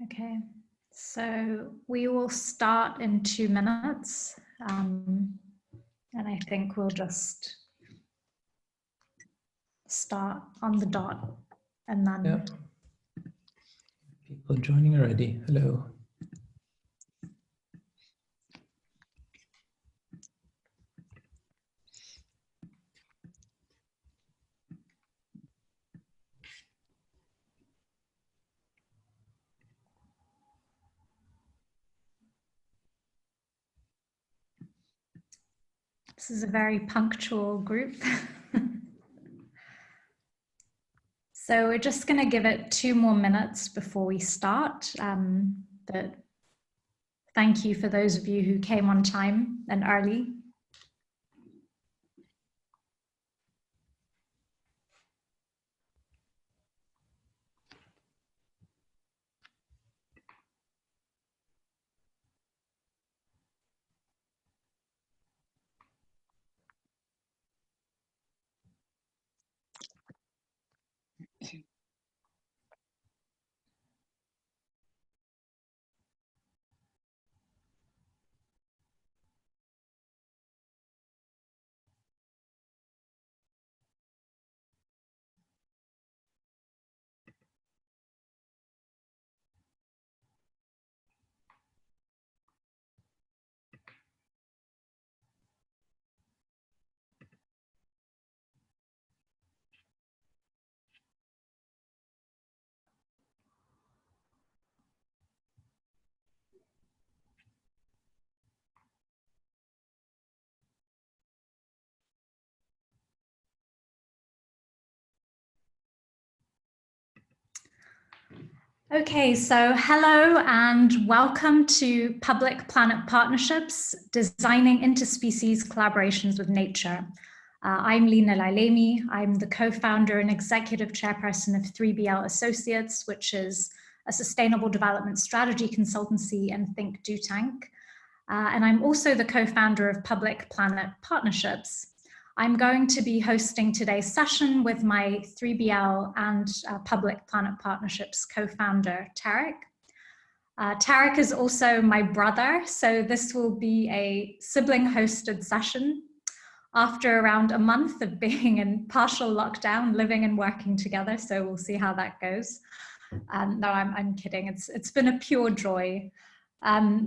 Okay, so we will start in 2 minutes, and I think we'll just start on the dot and then. Yeah. People joining already. Hello. This is a very punctual group. So we're just going to give it 2 more minutes before we start. But thank you for those of you who came on time and early. Okay, so hello and welcome to Public-Planet Partnerships, Designing Interspecies Collaborations with Nature. I'm Lina Lailemi. I'm the co-founder and executive chairperson of 3BL Associates, which is a sustainable development strategy consultancy and think do tank. And I'm also the co-founder of Public-Planet Partnerships. I'm going to be hosting today's session with my 3BL and Public-Planet Partnerships co-founder, Tarek. Tarek is also my brother, so this will be a sibling-hosted session. After around a month of being in partial lockdown, living and working together, so we'll see how that goes. No, I'm kidding, it's been a pure joy.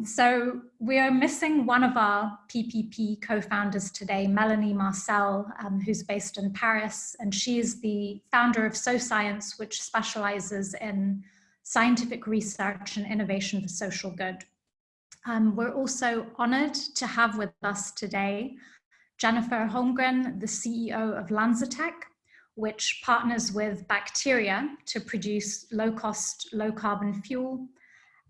So we are missing one of our PPP co-founders today, Melanie Marcel, who's based in Paris, and she is the founder of SoScience, which specializes in scientific research and innovation for social good. We're also honored to have with us today Jennifer Holmgren, the CEO of Lanzatech, which partners with bacteria to produce low-cost, low-carbon fuel.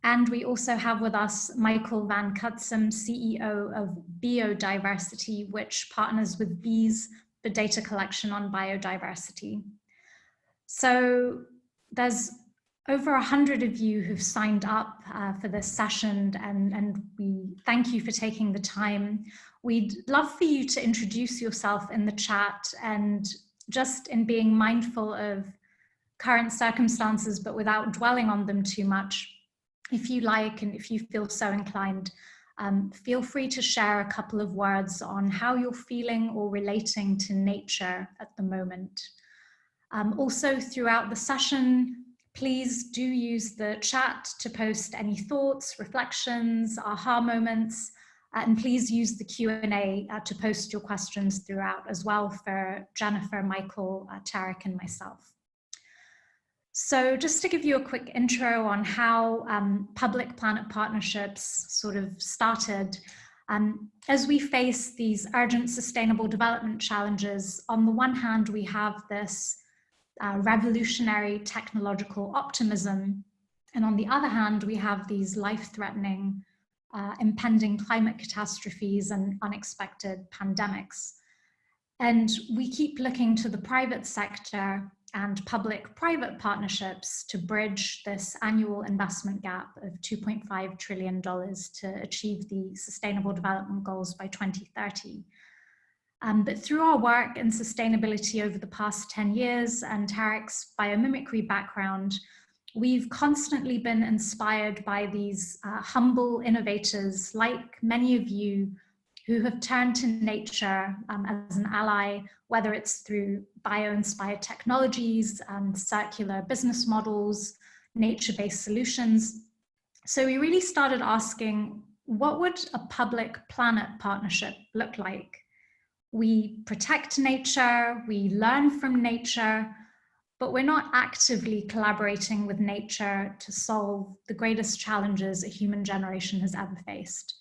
And we also have with us Michael van Cutsem, CEO of Biodiversity, which partners with bees for data collection on biodiversity. So there's over 100 of you who've signed up for this session, and we thank you for taking the time. We'd love for you to introduce yourself in the chat, and just in being mindful of current circumstances, but without dwelling on them too much. If you like, and if you feel so inclined, feel free to share a couple of words on how you're feeling or relating to nature at the moment. Also, throughout the session, please do use the chat to post any thoughts, reflections, aha moments, and please use the Q&A to post your questions throughout as well for Jennifer, Michael, Tarek, and myself. So just to give you a quick intro on how Public-Planet Partnerships sort of started, as we face these urgent sustainable development challenges, on the one hand, we have this revolutionary technological optimism, and on the other hand, we have these life-threatening impending climate catastrophes and unexpected pandemics. And we keep looking to the private sector and public-private partnerships to bridge this annual investment gap of $2.5 trillion to achieve the Sustainable Development Goals by 2030. But through our work in sustainability over the past 10 years and Tarek's biomimicry background, we've constantly been inspired by these humble innovators, like many of you, who have turned to nature as an ally, whether it's through bio-inspired technologies and circular business models, nature-based solutions. So we really started asking, what would a public-planet partnership look like? We protect nature, we learn from nature, but we're not actively collaborating with nature to solve the greatest challenges a human generation has ever faced.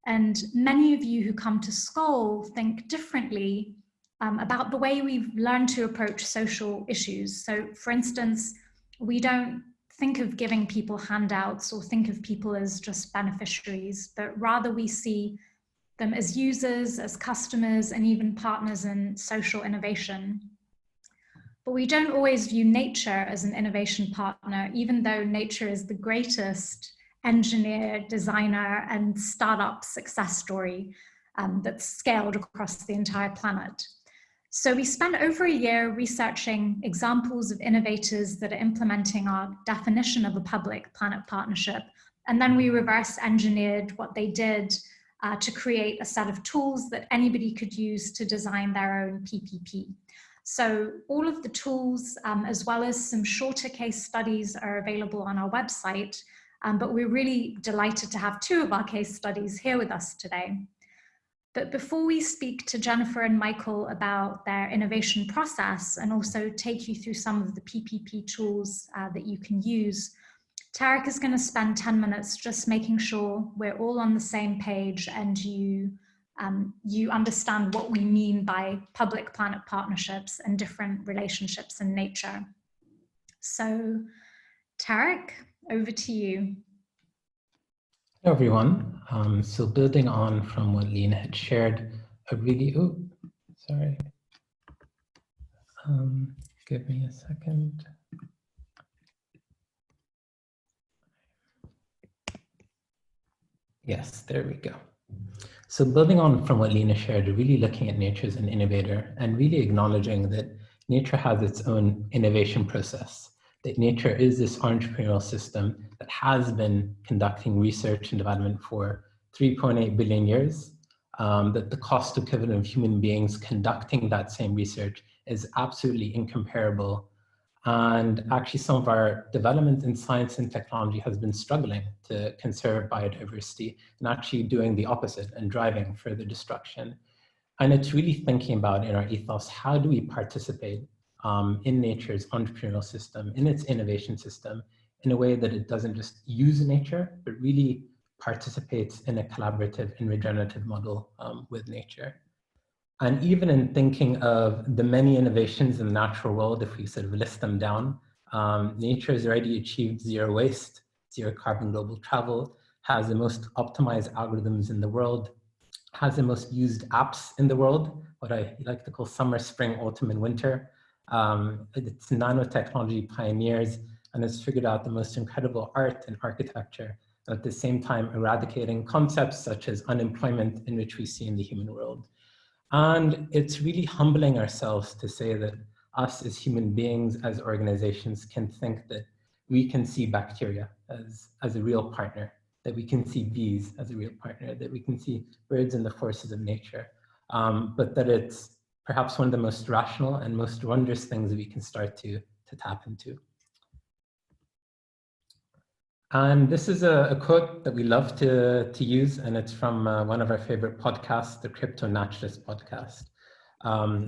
And many of you who come to Skoll think differently about the way we've learned to approach social issues. So for instance, we don't think of giving people handouts or think of people as just beneficiaries, but rather we see them as users, as customers, and even partners in social innovation. But we don't always view nature as an innovation partner, even though nature is the greatest engineer, designer, and startup success story that's scaled across the entire planet. So we spent over a year researching examples of innovators that are implementing our definition of a public-planet partnership, and then we reverse engineered what they did to create a set of tools that anybody could use to design their own PPP. So all of the tools, as well as some shorter case studies, are available on our website, but we're really delighted to have two of our case studies here with us today. But before we speak to Jennifer and Michael about their innovation process and also take you through some of the PPP tools that you can use, Tarek is going to spend 10 minutes just making sure we're all on the same page and you understand what we mean by public-planet partnerships and different relationships in nature. So, Tarek, over to you. Hello, everyone. So building on from what Lena had shared, give me a second. Yes, there we go. So building on from what Lena shared, really looking at nature as an innovator and really acknowledging that nature has its own innovation process, that nature is this entrepreneurial system that has been conducting research and development for 3.8 billion years, that the cost equivalent of human beings conducting that same research is absolutely incomparable. And actually some of our development in science and technology has been struggling to conserve biodiversity and actually doing the opposite and driving further destruction. And it's really thinking about in our ethos, how do we participate in nature's entrepreneurial system, in its innovation system, in a way that it doesn't just use nature, but really participates in a collaborative and regenerative model with nature. And even in thinking of the many innovations in the natural world, if we sort of list them down, nature has already achieved zero waste, zero carbon global travel, has the most optimized algorithms in the world, has the most used apps in the world, what I like to call summer, spring, autumn, and winter. It's nanotechnology pioneers and has figured out the most incredible art and architecture, and at the same time eradicating concepts such as unemployment, in which we see in the human world. And it's really humbling ourselves to say that us as human beings, as organizations, can think that we can see bacteria as a real partner, that we can see bees as a real partner, that we can see birds and the forces of nature, but that it's perhaps one of the most rational and most wondrous things that we can start to tap into. And this is a quote that we love to use, and it's from one of our favorite podcasts, the Crypto Naturalist podcast,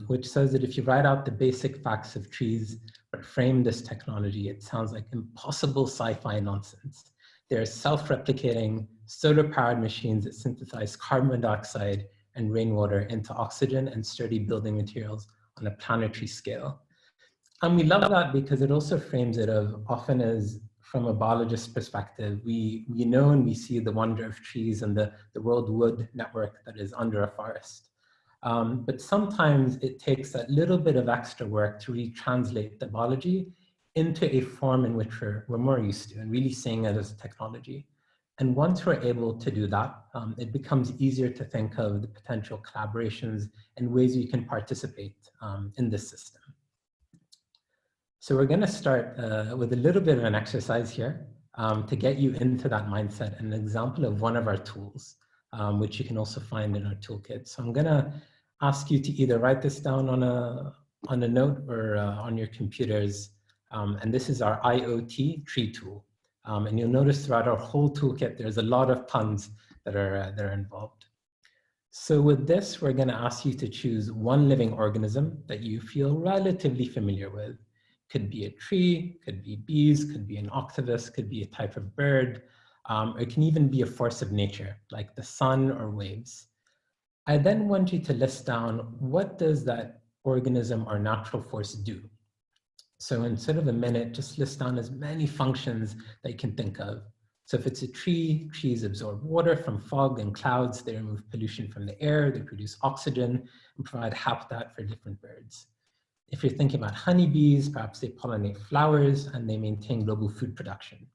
which says that if you write out the basic facts of trees, but frame this technology, it sounds like impossible sci-fi nonsense. They're self-replicating, solar-powered machines that synthesize carbon dioxide and rainwater into oxygen and sturdy building materials on a planetary scale. And we love that because it also frames it often as, from a biologist's perspective, we know and we see the wonder of trees and the world wood network that is under a forest. But sometimes it takes that little bit of extra work to really translate the biology into a form in which we're more used to and really seeing it as technology. And once we're able to do that, it becomes easier to think of the potential collaborations and ways we can participate in this system. So we're going to start with a little bit of an exercise here to get you into that mindset, and an example of one of our tools, which you can also find in our toolkit. So I'm going to ask you to either write this down on a note or on your computers. And this is our Iot Tree Tool. And you'll notice throughout our whole toolkit, there's a lot of puns that are involved. So with this, we're going to ask you to choose one living organism that you feel relatively familiar with. Could be a tree, could be bees, could be an octopus, could be a type of bird, or it can even be a force of nature, like the sun or waves. I then want you to list down, what does that organism or natural force do? So instead of a minute, just list down as many functions that you can think of. So if it's a tree, trees absorb water from fog and clouds, they remove pollution from the air, they produce oxygen, and provide habitat for different birds. If you're thinking about honeybees, perhaps they pollinate flowers and they maintain global food production.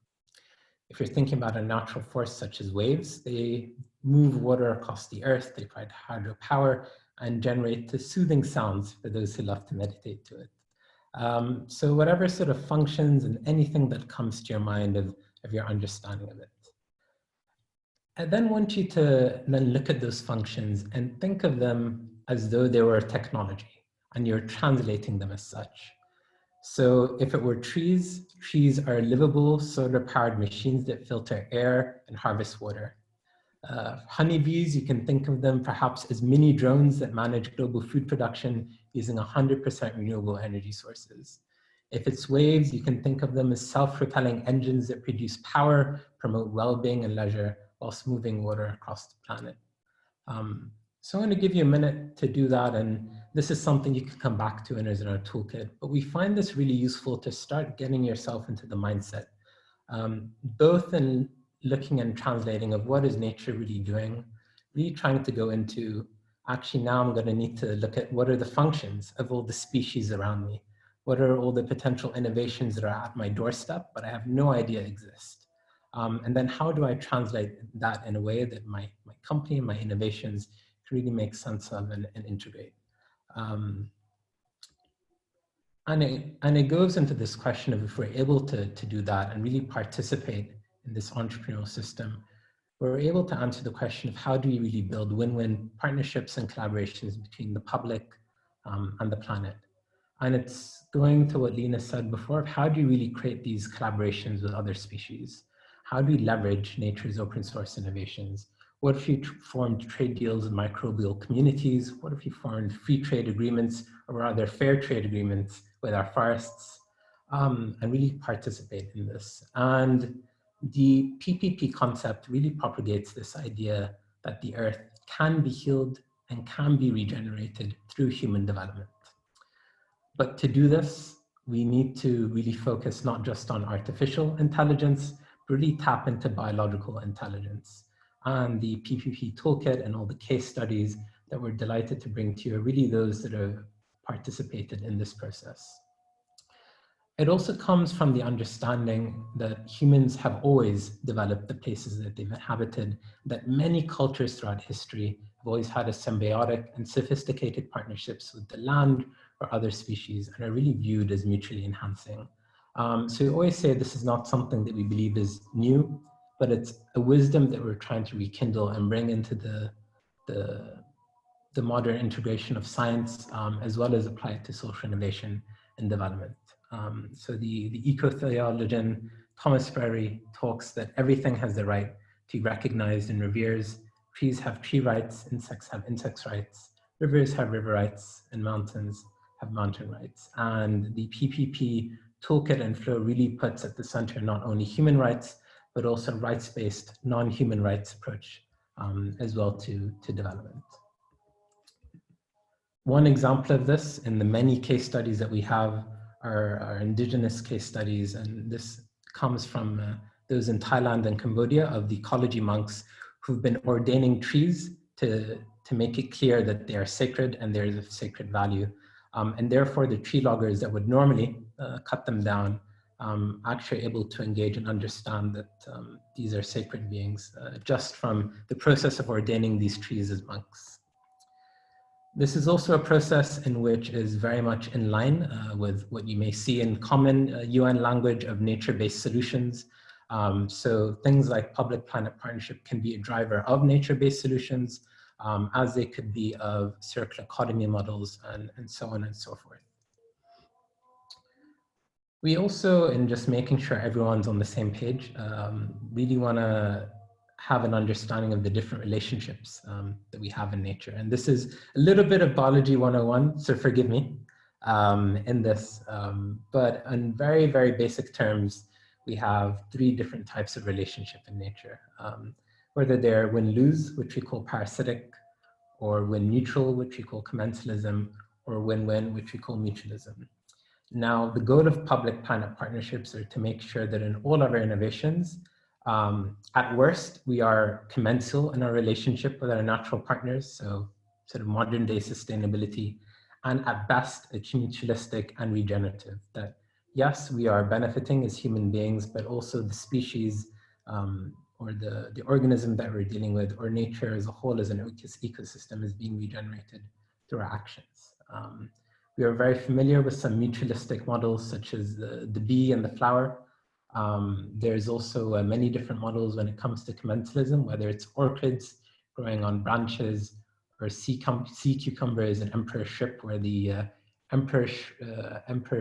If you're thinking about a natural force such as waves, they move water across the earth, they provide hydropower and generate the soothing sounds for those who love to meditate to it. So whatever sort of functions and anything that comes to your mind of your understanding of it. I then want you to then look at those functions and think of them as though they were technology and you're translating them as such. So if it were trees, trees are livable solar-powered machines that filter air and harvest water. Honeybees, you can think of them perhaps as mini drones that manage global food production using 100% renewable energy sources. If it's waves, you can think of them as self-propelling engines that produce power, promote well-being and leisure whilst moving water across the planet. So I'm going to give you a minute to do that, and this is something you can come back to in our toolkit, but we find this really useful to start getting yourself into the mindset, both in looking and translating of what is nature really doing, really trying to go into, actually now I'm going to need to look at what are the functions of all the species around me, what are all the potential innovations that are at my doorstep, but I have no idea exist. And then how do I translate that in a way that my company, my innovations can really make sense of and integrate. And it goes into this question of if we're able to do that and really participate in this entrepreneurial system, we're able to answer the question of how do we really build win-win partnerships and collaborations between the public and the planet. And it's going to what Lena said before, how do you really create these collaborations with other species? How do we leverage nature's open source innovations? What if you formed trade deals with microbial communities? What if you formed free trade agreements, or rather fair trade agreements with our forests, and really participate in this? And the PPP concept really propagates this idea that the earth can be healed and can be regenerated through human development. But to do this, we need to really focus not just on artificial intelligence, but really tap into biological intelligence. And the PPP toolkit and all the case studies that we're delighted to bring to you are really those that have participated in this process. It also comes from the understanding that humans have always developed the places that they've inhabited, that many cultures throughout history have always had a symbiotic and sophisticated partnerships with the land or other species and are really viewed as mutually enhancing. So we always say this is not something that we believe is new, but it's a wisdom that we're trying to rekindle and bring into the modern integration of science, as well as apply it to social innovation and development. So the eco-theologian Thomas Berry talks that everything has the right to be recognized and revered. Trees have tree rights, insects have insect rights, rivers have river rights, and mountains have mountain rights. And the PPP toolkit and flow really puts at the center not only human rights, but also rights-based non-human rights approach as well to development. One example of this in the many case studies that we have are Indigenous case studies, and this comes from those in Thailand and Cambodia of the ecology monks who've been ordaining trees to make it clear that they are sacred and there is a sacred value. And therefore the tree loggers that would normally cut them down actually able to engage and understand that these are sacred beings just from the process of ordaining these trees as monks. This is also a process in which is very much in line with what you may see in common UN language of nature-based solutions. So things like public-planet partnership can be a driver of nature-based solutions, as they could be of circular economy models and so on and so forth. We also, in just making sure everyone's on the same page, really want to have an understanding of the different relationships that we have in nature. And this is a little bit of biology 101, so forgive me in this. But in very, very basic terms, we have 3 different types of relationship in nature. Whether they're win-lose, which we call parasitic, or win-neutral, which we call commensalism, or win-win, which we call mutualism. Now, the goal of public-planet partnerships are to make sure that in all of our innovations, at worst, we are commensal in our relationship with our natural partners, so sort of modern day sustainability, and at best, it's mutualistic and regenerative, that yes, we are benefiting as human beings, but also the species or the organism that we're dealing with, or nature as a whole as an ecosystem is being regenerated through our actions. We are very familiar with some mutualistic models such as the bee and the flower. There's also many different models when it comes to commensalism, whether it's orchids growing on branches or sea cucumbers and emperor shrimp, where the emperor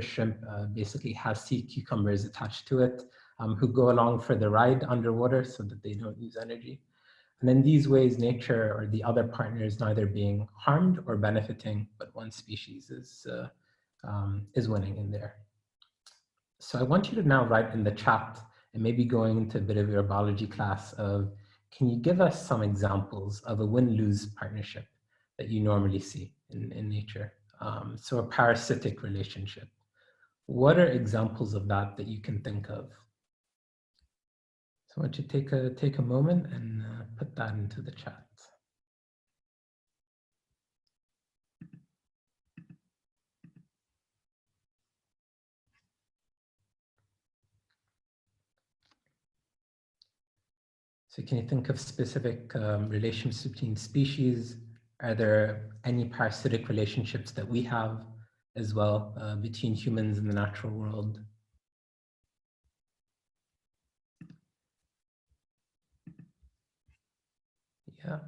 shrimp basically has sea cucumbers attached to it, who go along for the ride underwater so that they don't use energy. And in these ways, nature or the other partner is neither being harmed or benefiting, but one species is winning in there. So I want you to now write in the chat, and maybe going into a bit of your biology class of, can you give us some examples of a win-lose partnership that you normally see in nature? So a parasitic relationship. What are examples of that you can think of? So I want you to take a moment and put that into the chat. So can you think of specific relationships between species? Are there any parasitic relationships that we have as well between humans and the natural world? Yeah.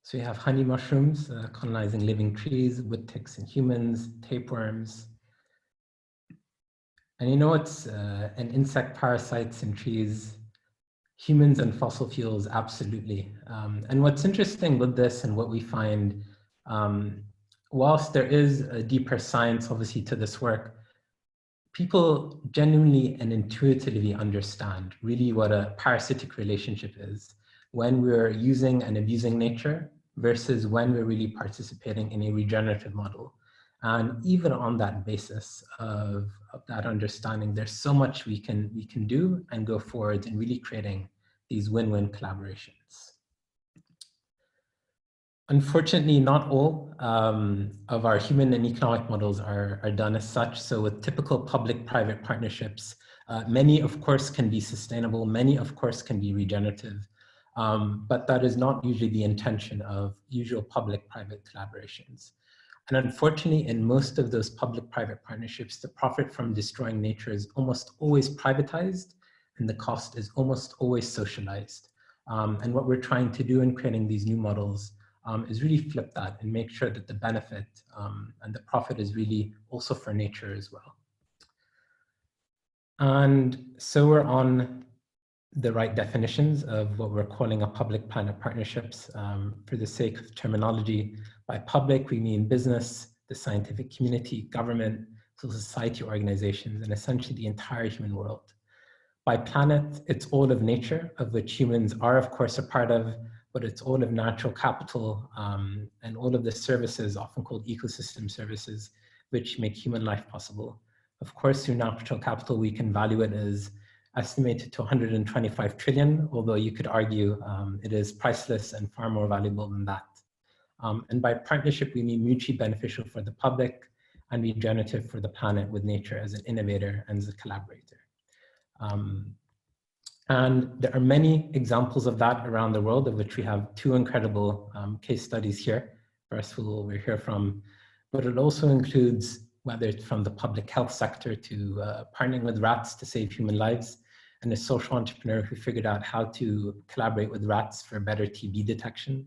So you have honey mushrooms colonizing living trees, wood ticks in humans, tapeworms. And you know it's an insect parasites in trees, humans and fossil fuels, absolutely. And what's interesting with this and what we find, whilst there is a deeper science obviously to this work, people genuinely and intuitively understand really what a parasitic relationship is when we're using and abusing nature versus when we're really participating in a regenerative model. And even on that basis of that understanding, there's so much we can do and go forward in really creating these win-win collaborations. Unfortunately, not all of our human and economic models are done as such. So with typical public-private partnerships, many, of course, can be sustainable. Many, of course, can be regenerative. But that is not usually the intention of usual public-private collaborations. And unfortunately, in most of those public-private partnerships, the profit from destroying nature is almost always privatized, and the cost is almost always socialized. And what we're trying to do in creating these new models is really flip that and make sure that the benefit and the profit is really also for nature as well. And so we're on the right definitions of what we're calling a public-planet partnerships. For the sake of terminology, by public, we mean business, the scientific community, government, civil society organizations, and essentially the entire human world. By planet, it's all of nature, of which humans are, of course, a part of, but it's all of natural capital and all of the services, often called ecosystem services, which make human life possible. Of course, through natural capital, we can value it as estimated to 125 trillion, although you could argue it is priceless and far more valuable than that. And by partnership, we mean mutually beneficial for the public and regenerative for the planet with nature as an innovator and as a collaborator. And there are many examples of that around the world, of which we have two incredible case studies here. First, we'll hear from, but it also includes whether it's from the public health sector to partnering with rats to save human lives, and a social entrepreneur who figured out how to collaborate with rats for better TB detection.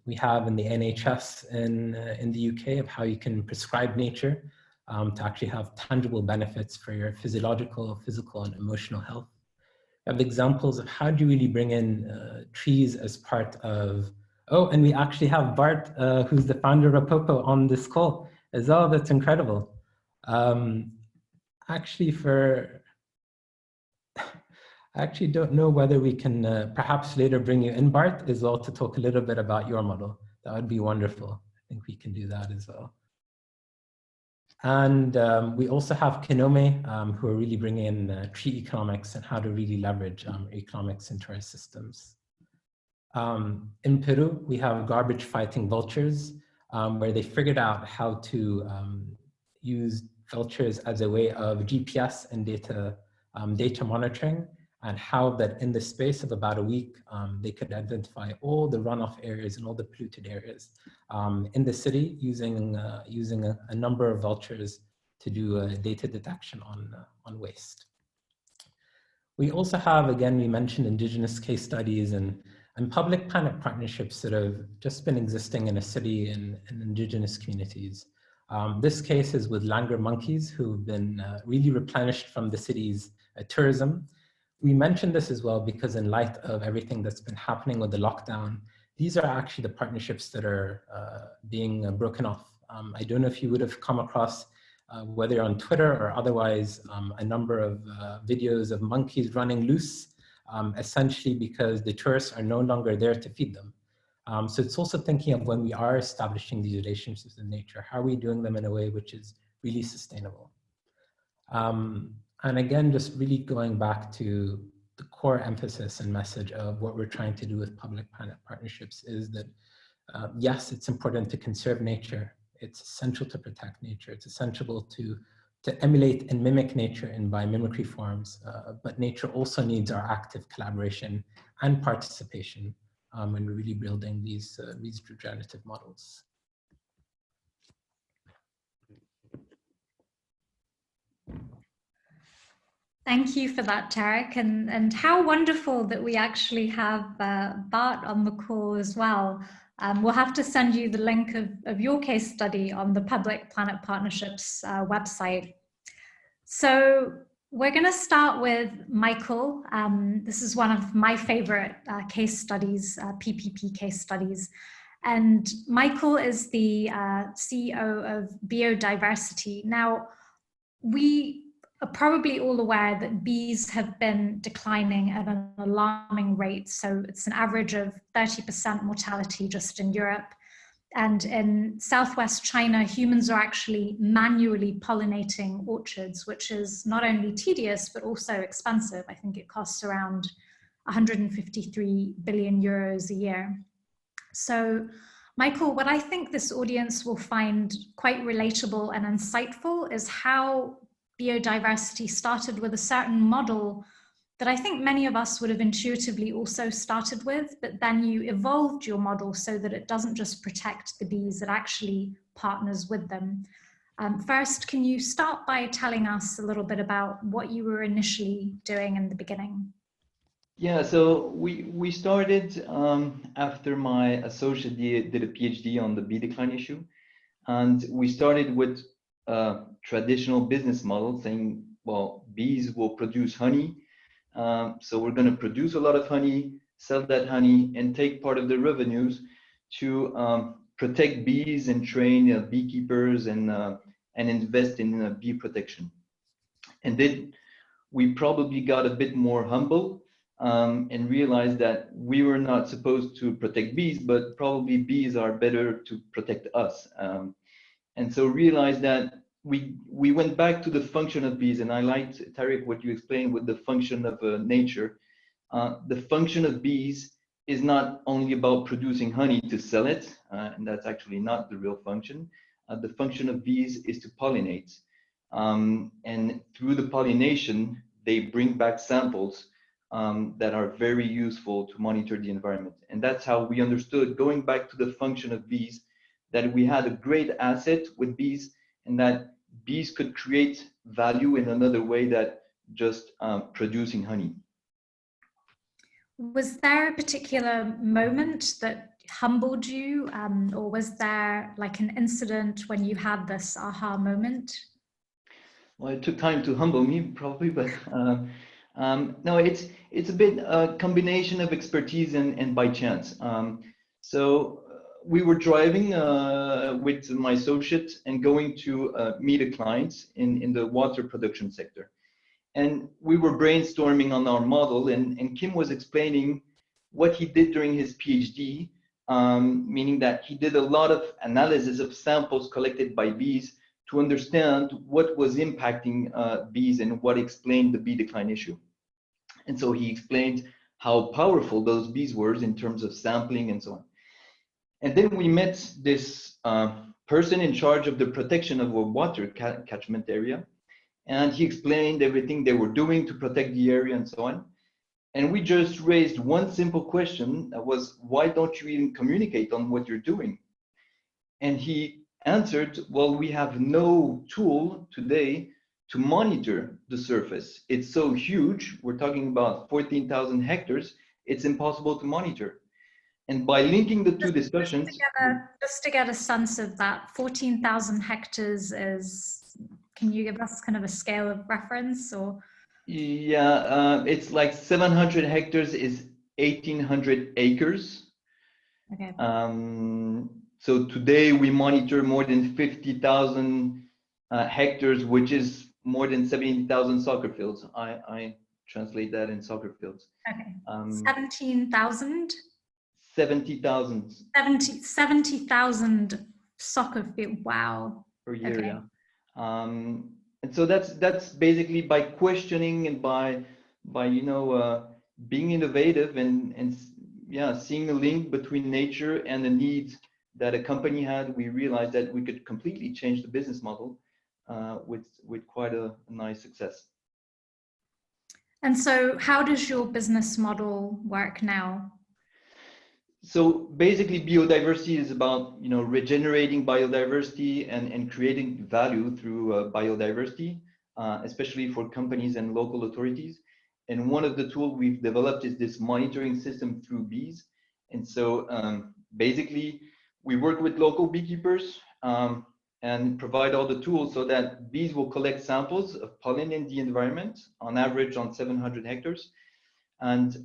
We have in the NHS in the UK of how you can prescribe nature to actually have tangible benefits for your physiological, physical, and emotional health. We have examples of how do you really bring in trees as part of, oh, and we actually have Bart, who's the founder of Apopo, on this call as well. That's incredible. Actually, I actually don't know whether we can perhaps later bring you in, Bart, as well, to talk a little bit about your model. That would be wonderful. I think we can do that as well. And we also have Kinome, who are really bringing in tree economics and how to really leverage economics into our systems. In Peru, we have garbage fighting vultures, where they figured out how to use vultures as a way of GPS and data monitoring, and how that in the space of about a week, they could identify all the runoff areas and all the polluted areas in the city using a number of vultures to do data detection on waste. We also have, again, we mentioned Indigenous case studies and public-private partnerships that have just been existing in a city and Indigenous communities. This case is with langur monkeys, who've been really replenished from the city's tourism. We mentioned this as well because in light of everything that's been happening with the lockdown, these are actually the partnerships that are being broken off. I don't know if you would have come across, whether on Twitter or otherwise, a number of videos of monkeys running loose, essentially because the tourists are no longer there to feed them. So it's also thinking of when we are establishing these relationships with nature, how are we doing them in a way which is really sustainable? And again, just really going back to the core emphasis and message of what we're trying to do with public-private partnerships is that, yes, it's important to conserve nature. It's essential to protect nature. It's essential to emulate and mimic nature in biomimicry forms, but nature also needs our active collaboration and participation when we're really building these regenerative models. Thank you for that, Tarek, and how wonderful that we actually have Bart on the call as well. We'll have to send you the link of your case study on the Public Planet Partnerships website. So we're going to start with Michael. This is one of my favorite case studies, PPP case studies. And Michael is the CEO of Biodiversity. Now, we are probably all aware that bees have been declining at an alarming rate. So it's an average of 30% mortality just in Europe. And in Southwest China, humans are actually manually pollinating orchards, which is not only tedious, but also expensive. I think it costs around 153 billion euros a year. So Michael, what I think this audience will find quite relatable and insightful is how biodiversity started with a certain model that I think many of us would have intuitively also started with, but then you evolved your model so that it doesn't just protect the bees, it actually partners with them. First, can you start by telling us a little bit about what you were initially doing in the beginning? Yeah, so we started after my associate did a PhD on the bee decline issue, and we started with a traditional business model saying, well, bees will produce honey, so we're going to produce a lot of honey, sell that honey, and take part of the revenues to protect bees and train beekeepers and invest in bee protection. And then we probably got a bit more humble and realized that we were not supposed to protect bees, but probably bees are better to protect us. And so realized that we went back to the function of bees, and I liked, Tarek, what you explained with the function of nature. The function of bees is not only about producing honey to sell it, and that's actually not the real function. The function of bees is to pollinate. And through the pollination, they bring back samples that are very useful to monitor the environment. And that's how we understood, going back to the function of bees, that we had a great asset with bees, and that bees could create value in another way that just producing honey. Was there a particular moment that humbled you, or was there like an incident when you had this aha moment? Well, it took time to humble me, probably, but no, it's a bit a combination of expertise and by chance. So we were driving with my associate and going to meet a client in the water production sector. And we were brainstorming on our model, and Kim was explaining what he did during his PhD, meaning that he did a lot of analysis of samples collected by bees to understand what was impacting bees and what explained the bee decline issue. And so he explained how powerful those bees were in terms of sampling and so on. And then we met this person in charge of the protection of a water catchment area. And he explained everything they were doing to protect the area and so on. And we just raised one simple question that was, why don't you even communicate on what you're doing? And he answered, well, we have no tool today to monitor the surface. It's so huge. We're talking about 14,000 hectares. It's impossible to monitor. And by linking the two discussions, just to get a sense of that, 14,000 hectares is, can you give us kind of a scale of reference? Or yeah, it's like 700 hectares is 1,800 acres. okay. So today we monitor more than 50,000 hectares, which is more than 70,000 soccer fields. I translate that in soccer fields. Okay. 17,000? 70,000. 70,000 soccer field. Wow. Per year, okay. yeah. And so that's basically by questioning and by you know being innovative and yeah, seeing a link between nature and the needs that a company had, we realized that we could completely change the business model with quite a nice success. And so how does your business model work now? So basically biodiversity is about, you know, regenerating biodiversity and creating value through biodiversity, especially for companies and local authorities. And one of the tools we've developed is this monitoring system through bees. And so basically we work with local beekeepers and provide all the tools so that bees will collect samples of pollen in the environment, on average on 700 hectares. And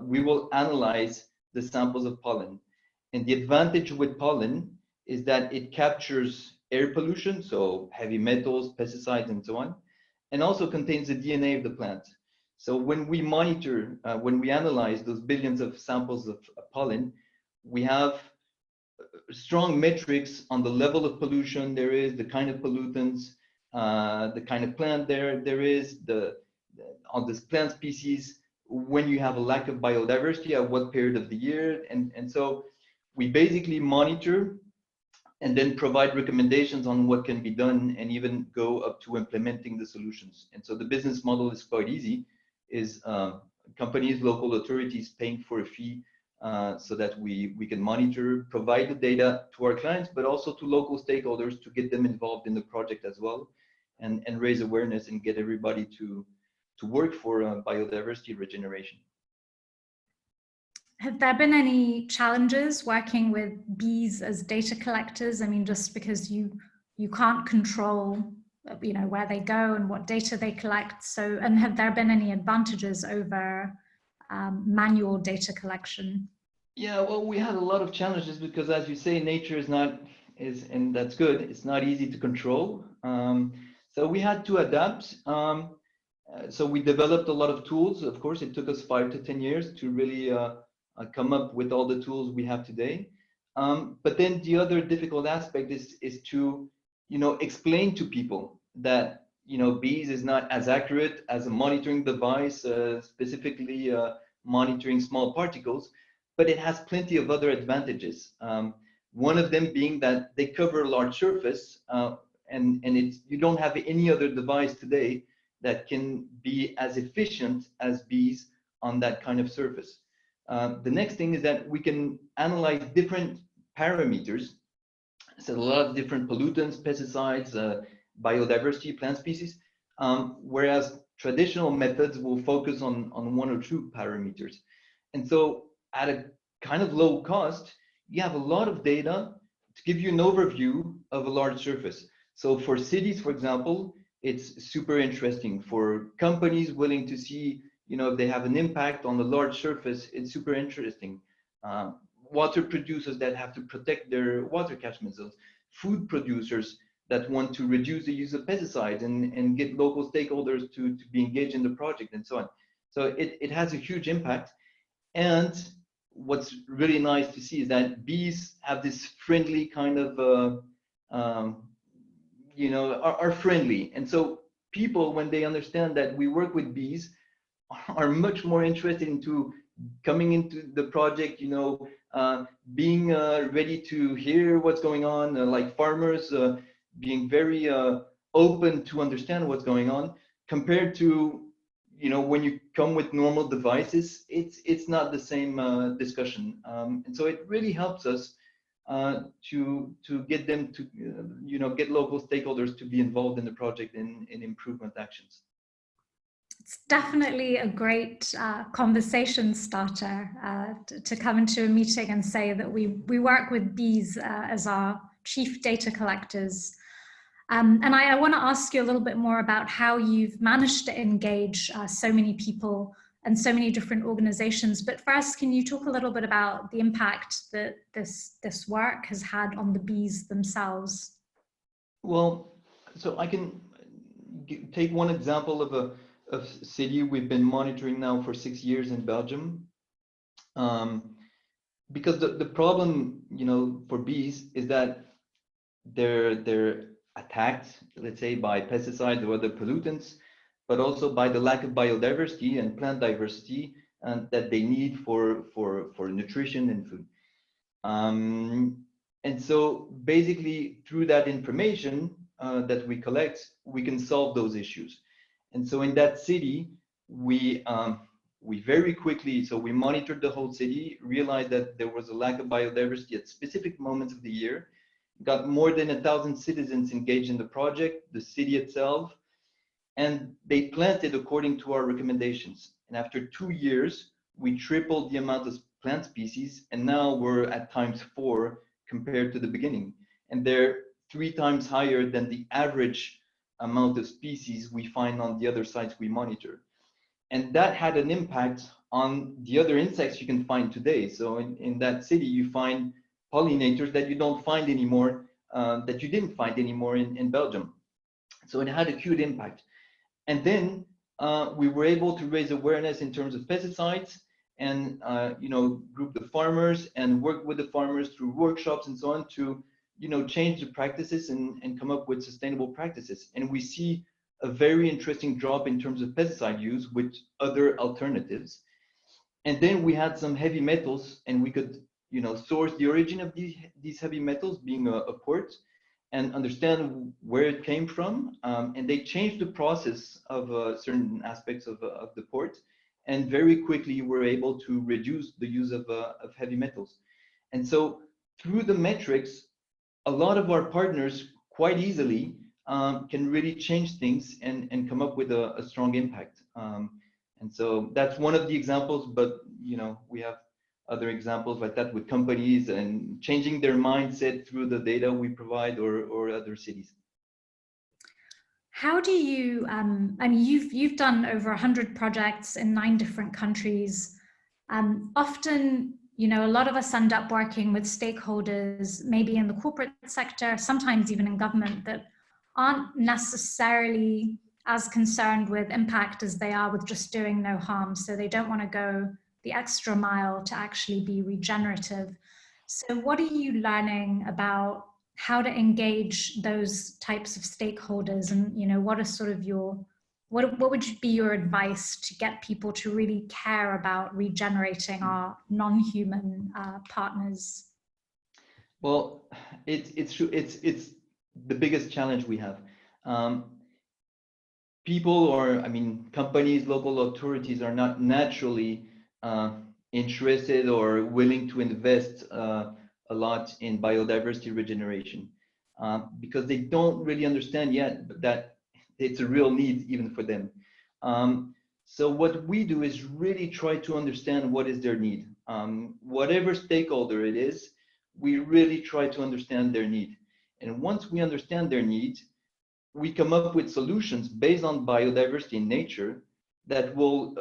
we will analyze the samples of pollen. And the advantage with pollen is that it captures air pollution, so heavy metals, pesticides, and so on, and also contains the DNA of the plant. So when we monitor, when we analyze those billions of samples of pollen, we have strong metrics on the level of pollution there is, the kind of pollutants, the kind of plant there is, on this plant species, when you have a lack of biodiversity, at what period of the year. And so we basically monitor and then provide recommendations on what can be done and even go up to implementing the solutions. And so the business model is quite easy, is companies, local authorities paying for a fee so that we can monitor, provide the data to our clients, but also to local stakeholders to get them involved in the project as well, and raise awareness and get everybody to work for biodiversity regeneration. Have there been any challenges working with bees as data collectors? I mean, just because you can't control, you know, where they go and what data they collect. So, and have there been any advantages over manual data collection? Yeah, well, we had a lot of challenges because, as you say, nature and that's good. It's not easy to control. So we had to adapt. So we developed a lot of tools. Of course, it took us 5 to 10 years to really come up with all the tools we have today. But then the other difficult aspect is to, you know, explain to people that, you know, bees is not as accurate as a monitoring device, specifically monitoring small particles, but it has plenty of other advantages. One of them being that they cover a large surface, and you don't have any other device today that can be as efficient as bees on that kind of surface. The next thing is that we can analyze different parameters, so a lot of different pollutants, pesticides, biodiversity, plant species, whereas traditional methods will focus on one or two parameters. And so at a kind of low cost, you have a lot of data to give you an overview of a large surface. So for cities, for example, it's super interesting. For companies willing to see, if they have an impact on the large surface, it's super interesting. Water producers that have to protect their water catchment zones, food producers that want to reduce the use of pesticides and get local stakeholders to be engaged in the project and so on. So it has a huge impact. And what's really nice to see is that bees have this friendly kind of, are friendly. And so people, when they understand that we work with bees, are much more interested into coming into the project, being ready to hear what's going on, like farmers being very open to understand what's going on, compared to, when you come with normal devices, it's not the same discussion. And so it really helps us to get them to, get local stakeholders to be involved in the project in improvement actions. It's definitely a great conversation starter to come into a meeting and say that we work with bees as our chief data collectors. And I want to ask you a little bit more about how you've managed to engage so many people and so many different organizations. But first, can you talk a little bit about the impact that this work has had on the bees themselves? Well, so I can take one example of a city we've been monitoring now for 6 years in Belgium. Because the problem, for bees is that they're attacked, let's say, by pesticides or other pollutants, but also by the lack of biodiversity and plant diversity that they need for nutrition and food. And so basically through that information that we collect, we can solve those issues. And so in that city, we very quickly, so we monitored the whole city, realized that there was a lack of biodiversity at specific moments of the year, got more than 1,000 citizens engaged in the project, the city itself, and they planted according to our recommendations. And after 2 years, we tripled the amount of plant species, and now we're at ×4 compared to the beginning. And they're 3 times higher than the average amount of species we find on the other sites we monitor. And that had an impact on the other insects you can find today. So in that city, you find pollinators that you don't find anymore, that you didn't find anymore in Belgium. So it had a huge impact. And then we were able to raise awareness in terms of pesticides and group the farmers and work with the farmers through workshops and so on to change the practices and come up with sustainable practices. And we see a very interesting drop in terms of pesticide use with other alternatives. And then we had some heavy metals, and we could source the origin of these heavy metals, being a port, and understand where it came from. And they changed the process of certain aspects of the port, and very quickly were able to reduce the use of heavy metals. And so through the metrics, a lot of our partners quite easily can really change things and come up with a strong impact. And so that's one of the examples, but we have other examples like that with companies and changing their mindset through the data we provide or other cities. How do you, you've done over 100 projects in 9 different countries. Often, a lot of us end up working with stakeholders, maybe in the corporate sector, sometimes even in government, that aren't necessarily as concerned with impact as they are with just doing no harm. So they don't want to go the extra mile to actually be regenerative. So what are you learning about how to engage those types of stakeholders? And, what are sort of what would be your advice to get people to really care about regenerating our non-human partners? Well, it's true. It's the biggest challenge we have. people, or I mean companies, local authorities are not naturally interested or willing to invest a lot in biodiversity regeneration because they don't really understand yet that it's a real need even for them. So what we do is really try to understand what is their need. Whatever stakeholder it is, we really try to understand their need. And once we understand their need, we come up with solutions based on biodiversity in nature that will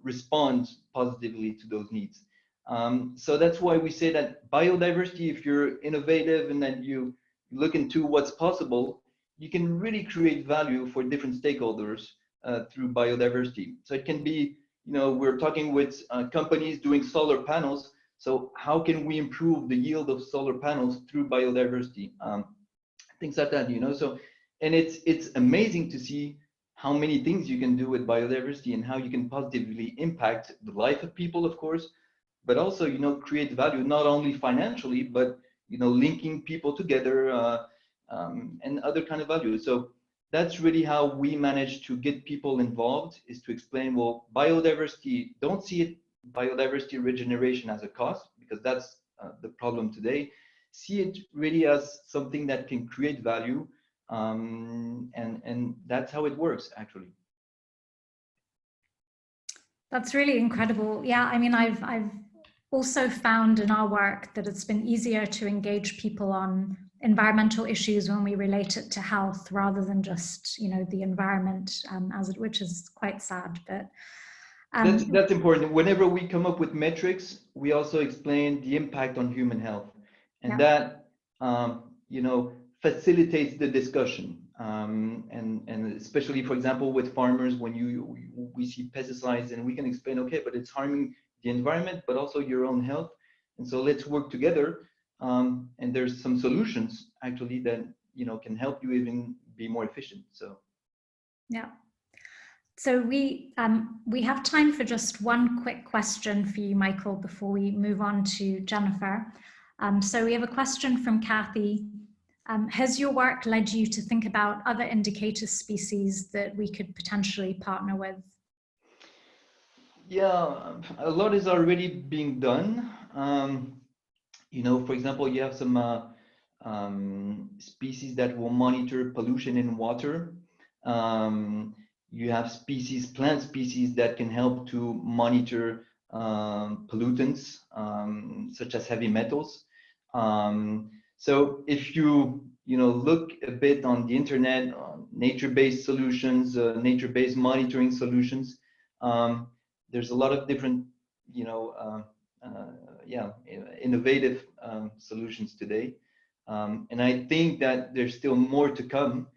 respond positively to those needs. So that's why we say that biodiversity, if you're innovative and then you look into what's possible, you can really create value for different stakeholders through biodiversity. So it can be, you know, we're talking with companies doing solar panels. So how can we improve the yield of solar panels through biodiversity? Things like that, you know. So, and it's amazing to see how many things you can do with biodiversity and how you can positively impact the life of people, of course, but also, you know, create value not only financially, but, you know, linking people together and other kind of value. So that's really how we manage to get people involved, is to explain, well, biodiversity, don't see it, biodiversity regeneration as a cost, because that's the problem today. See it really as something that can create value, and that's how it works, actually. That's really incredible. Yeah, I mean, I've also found in our work that it's been easier to engage people on environmental issues when we relate it to health rather than just, you know, the environment, which is quite sad. But that's important. Whenever we come up with metrics, we also explain the impact on human health, and that you know, facilitates the discussion. And especially, for example, with farmers, when we see pesticides, and we can explain, okay, but it's harming the environment, but also your own health, and so let's work together. And there's some solutions actually that, you know, can help you even be more efficient. So yeah. So we have time for just one quick question for you, Michael, before we move on to Jennifer. So we have a question from Kathy. Has your work led you to think about other indicator species that we could potentially partner with? Yeah, a lot is already being done. You know, for example, you have some species that will monitor pollution in water. You have plant species that can help to monitor pollutants, such as heavy metals. So if you know, look a bit on the internet, nature-based solutions, nature-based monitoring solutions, there's a lot of different, you know, innovative solutions today. And I think that there's still more to come.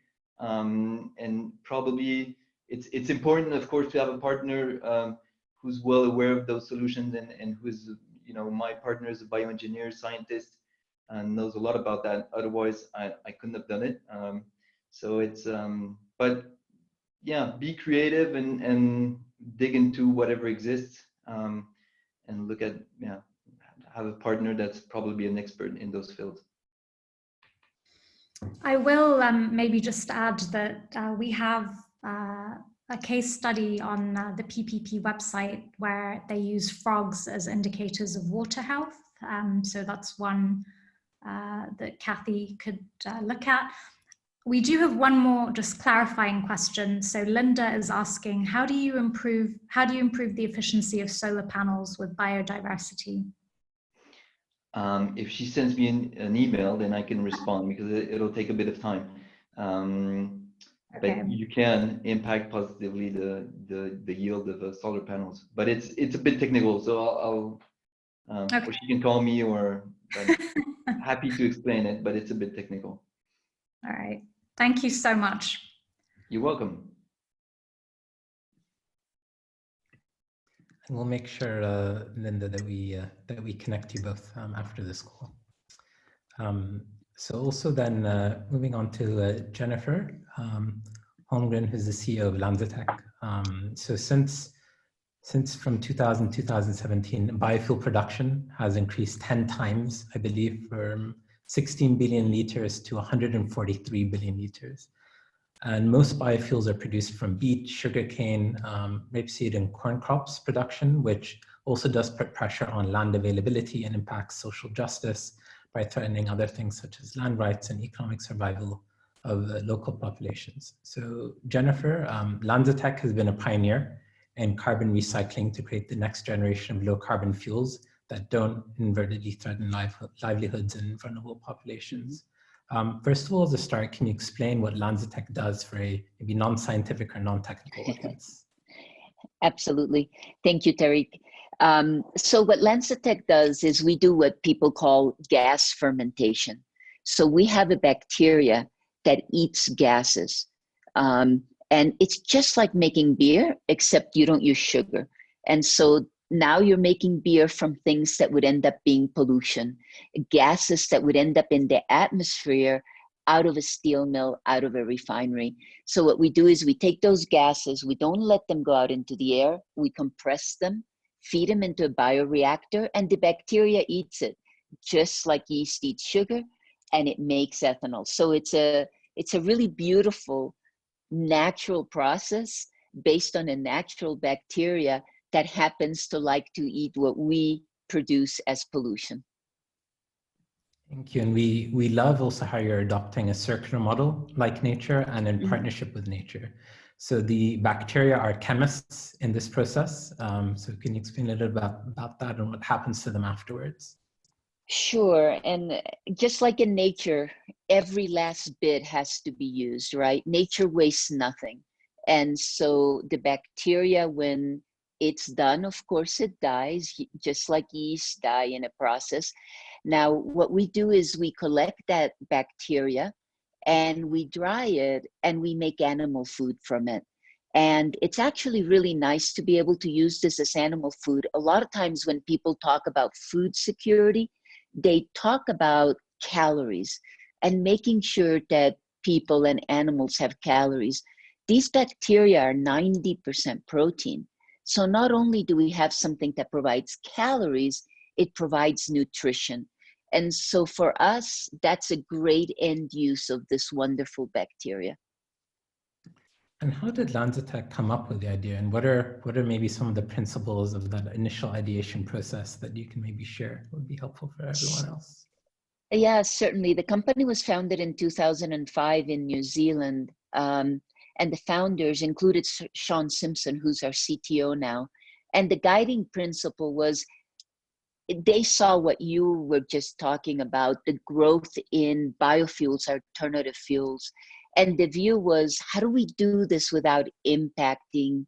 And probably it's important, of course, to have a partner who's well aware of those solutions, and who's, you know, my partner is a bioengineer, scientist, and knows a lot about that. Otherwise, I couldn't have done it. So it's, but yeah, be creative and dig into whatever exists, and look at, yeah, have a partner that's probably an expert in those fields. I will maybe just add that we have a case study on the PPP website where they use frogs as indicators of water health. So that's one that Kathy could look at. We do have one more just clarifying question. So Linda is asking, how do you improve the efficiency of solar panels with biodiversity? If she sends me an email, then I can respond, because it'll take a bit of time. Okay. But you can impact positively the yield of solar panels. But it's a bit technical, so I'll Okay. or she can call me, or happy to explain it, but it's a bit technical. All right. Thank you so much. You're welcome. And we'll make sure, Linda, that we connect you both after this call. So also then moving on to Jennifer Holmgren, who's the CEO of LanzaTech. So since from 2017, biofuel production has increased 10 times, I believe, from 16 billion liters to 143 billion liters. And most biofuels are produced from beet, sugarcane, rapeseed, and corn crops production, which also does put pressure on land availability and impacts social justice by threatening other things such as land rights and economic survival of local populations. So Jennifer, LanzaTech has been a pioneer in carbon recycling to create the next generation of low carbon fuels that don't inadvertently threaten livelihoods and vulnerable populations. First of all, as a start, can you explain what LanzaTech does for a maybe non-scientific or non-technical audience? Absolutely. Thank you, Tariq. So what LanzaTech does is we do what people call gas fermentation. So we have a bacteria that eats gases. And it's just like making beer, except you don't use sugar. And so now you're making beer from things that would end up being pollution, gases that would end up in the atmosphere out of a steel mill, out of a refinery. So what we do is we take those gases, we don't let them go out into the air, we compress them, feed them into a bioreactor, and the bacteria eats it, just like yeast eats sugar, and it makes ethanol. So it's a really beautiful, natural process based on a natural bacteria that happens to like to eat what we produce as pollution. Thank you. And we love also how you're adopting a circular model like nature and in partnership with nature. So the bacteria are chemists in this process. So can you explain a little bit about that and what happens to them afterwards? Sure. And just like in nature, every last bit has to be used, right? Nature wastes nothing. And so the bacteria, when it's done, of course it dies, just like yeast die in a process. Now, what we do is we collect that bacteria and we dry it and we make animal food from it. And it's actually really nice to be able to use this as animal food. A lot of times when people talk about food security, they talk about calories and making sure that people and animals have calories. These bacteria are 90% protein. So not only do we have something that provides calories, it provides nutrition. And so for us, that's a great end use of this wonderful bacteria. And how did LanzaTech come up with the idea? And what are maybe some of the principles of that initial ideation process that you can maybe share? Would be helpful for everyone else. Yeah, certainly. The company was founded in 2005 in New Zealand. And the founders included Sean Simpson, who's our CTO now. And the guiding principle was they saw what you were just talking about, the growth in biofuels, alternative fuels. And the view was, how do we do this without impacting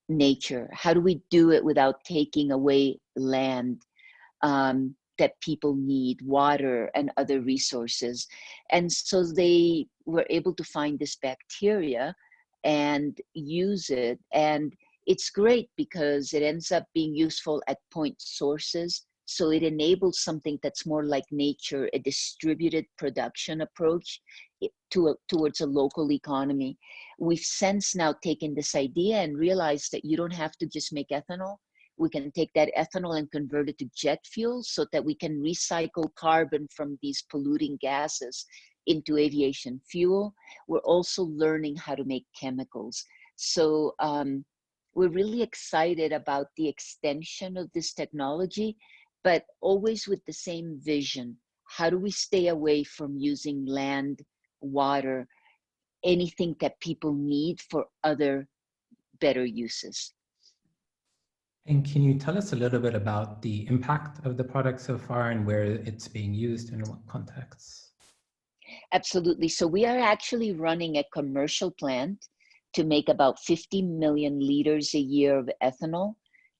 nature? How do we do it without taking away land that people need, water and other resources? And so they were able to find this bacteria and use it. And it's great because it ends up being useful at point sources. So it enables something that's more like nature, a distributed production approach towards a local economy. We've since now taken this idea and realized that you don't have to just make ethanol. We can take that ethanol and convert it to jet fuel so that we can recycle carbon from these polluting gases into aviation fuel. We're also learning how to make chemicals. So we're really excited about the extension of this technology, but always with the same vision. How do we stay away from using land, water, anything that people need for other better uses? And can you tell us a little bit about the impact of the product so far and where it's being used and in what contexts? Absolutely. So we are actually running a commercial plant to make about 50 million liters a year of ethanol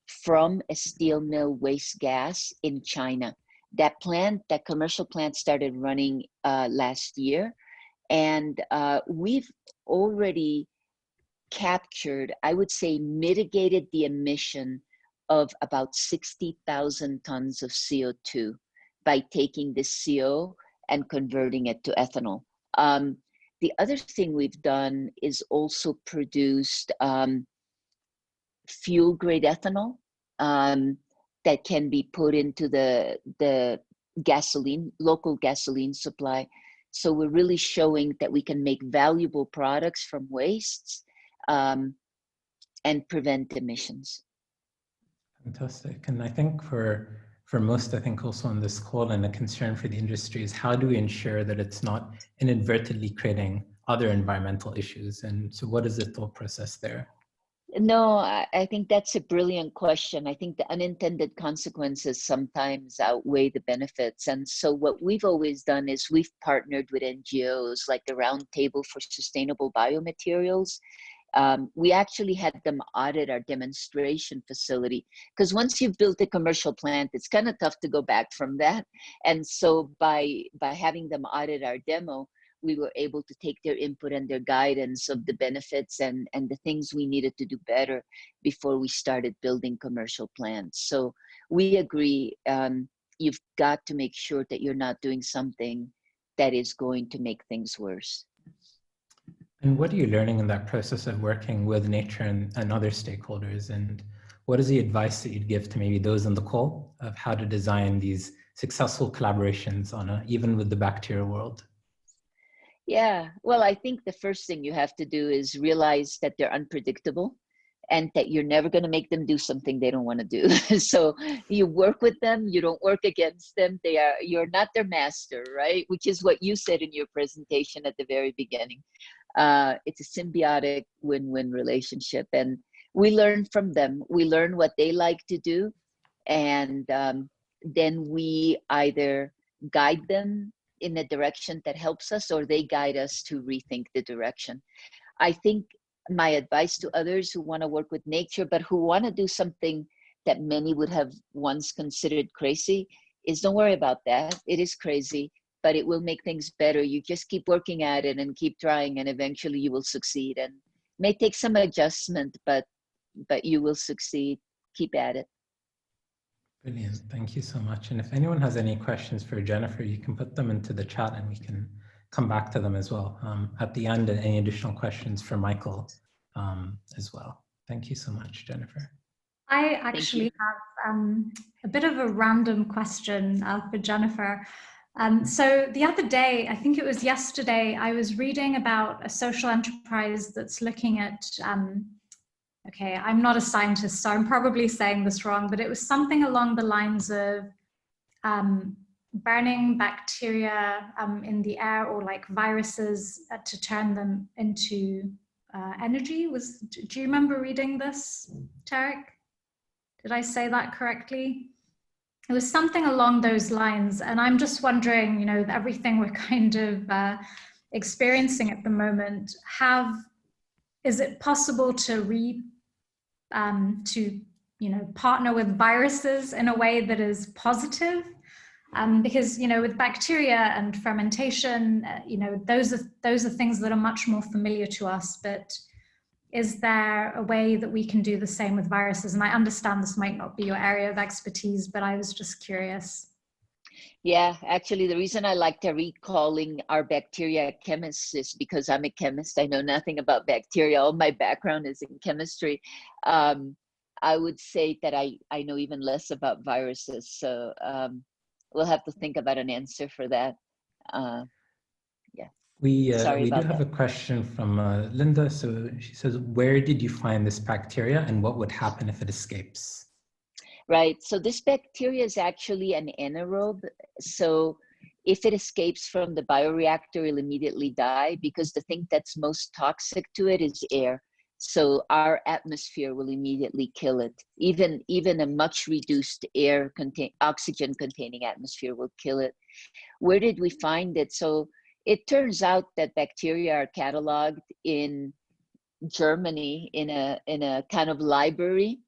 from a steel mill waste gas in China. That commercial plant started running last year. And we've already captured, I would say, mitigated the emission of about 60,000 tons of CO2 by taking this CO and converting it to ethanol. The other thing we've done is also produced fuel grade ethanol that can be put into the gasoline, local gasoline supply. So we're really showing that we can make valuable products from wastes and prevent emissions. Fantastic. And I think for most, I think also on this call, and a concern for the industry is how do we ensure that it's not inadvertently creating other environmental issues? And so what is the thought process there? No, I think that's a brilliant question. I think the unintended consequences sometimes outweigh the benefits. And so what we've always done is we've partnered with NGOs like the Roundtable for Sustainable Biomaterials. We actually had them audit our demonstration facility, because once you've built a commercial plant, it's kind of tough to go back from that. And so by having them audit our demo, we were able to take their input and their guidance of the benefits and the things we needed to do better before we started building commercial plants. So we agree, you've got to make sure that you're not doing something that is going to make things worse. And what are you learning in that process of working with nature and other stakeholders? And what is the advice that you'd give to maybe those on the call of how to design these successful collaborations even with the bacterial world? Yeah, well, I think the first thing you have to do is realize that they're unpredictable and that you're never going to make them do something they don't want to do. So you work with them, you don't work against them. You're not their master, right? Which is what you said in your presentation at the very beginning. It's a symbiotic win-win relationship, and we learn from them. We learn what they like to do, and then we either guide them in a direction that helps us, or they guide us to rethink the direction. I think my advice to others who want to work with nature, but who want to do something that many would have once considered crazy, is don't worry about that. It is crazy, but it will make things better. You just keep working at it and keep trying, and eventually you will succeed. And it may take some adjustment, but you will succeed. Keep at it. Brilliant. Thank you so much. And if anyone has any questions for Jennifer, you can put them into the chat and we can come back to them as well at the end, and any additional questions for Michael as well. Thank you so much, Jennifer. I actually have a bit of a random question for Jennifer. So the other day, I think it was yesterday, I was reading about a social enterprise that's looking at okay, I'm not a scientist, so I'm probably saying this wrong, but it was something along the lines of burning bacteria in the air, or like viruses to turn them into energy. Do you remember reading this, Tarek? Did I say that correctly? It was something along those lines. And I'm just wondering, you know, everything we're kind of experiencing at the moment, is it possible to partner with viruses in a way that is positive? Because, you know, with bacteria and fermentation, you know, those are things that are much more familiar to us, but is there a way that we can do the same with viruses? And I understand this might not be your area of expertise, but I was just curious. Yeah, actually, the reason I like Tariq calling our bacteria chemists is because I'm a chemist. I know nothing about bacteria. All my background is in chemistry. I would say that I know even less about viruses. So we'll have to think about an answer for that. Yeah. We do have a question from Linda. So she says, where did you find this bacteria and what would happen if it escapes? Right, so this bacteria is actually an anaerobe. So if it escapes from the bioreactor, it'll immediately die, because the thing that's most toxic to it is air. So our atmosphere will immediately kill it. Even a much reduced oxygen containing atmosphere will kill it. Where did we find it? So it turns out that bacteria are cataloged in Germany in a kind of library.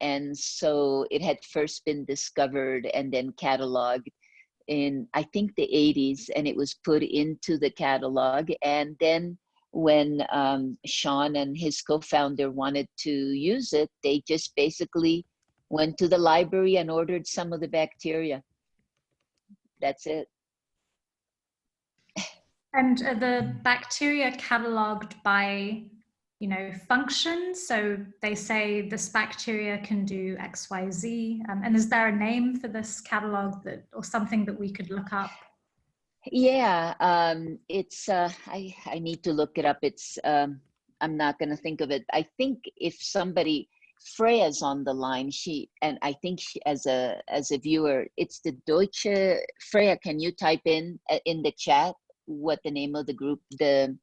And so it had first been discovered and then cataloged in, I think, the 80s, and it was put into the catalog. And then when Sean and his co-founder wanted to use it, they just basically went to the library and ordered some of the bacteria. That's it. And the bacteria cataloged by, you know, function? So they say this bacteria can do X, Y, Z. And is there a name for this catalog or something that we could look up? Yeah, it's I need to look it up. It's I'm not going to think of it. I think if somebody, Freya's on the line, and I think she, as a viewer, it's the Deutsche. Freya, can you type in the chat what the name of the group, the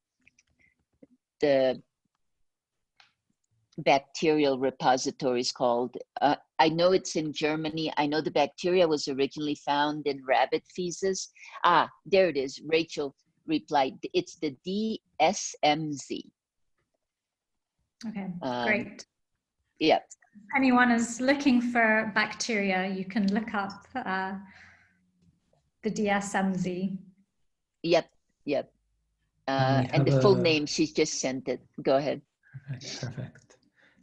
bacterial repository is called? I know it's in Germany. I know the bacteria was originally found in rabbit feces. Ah, there it is. Rachel replied, it's the DSMZ. Okay, great. Yeah. If anyone is looking for bacteria, you can look up the DSMZ. Yep, yep. And the full name, she's just sent it. Go ahead. Perfect, perfect.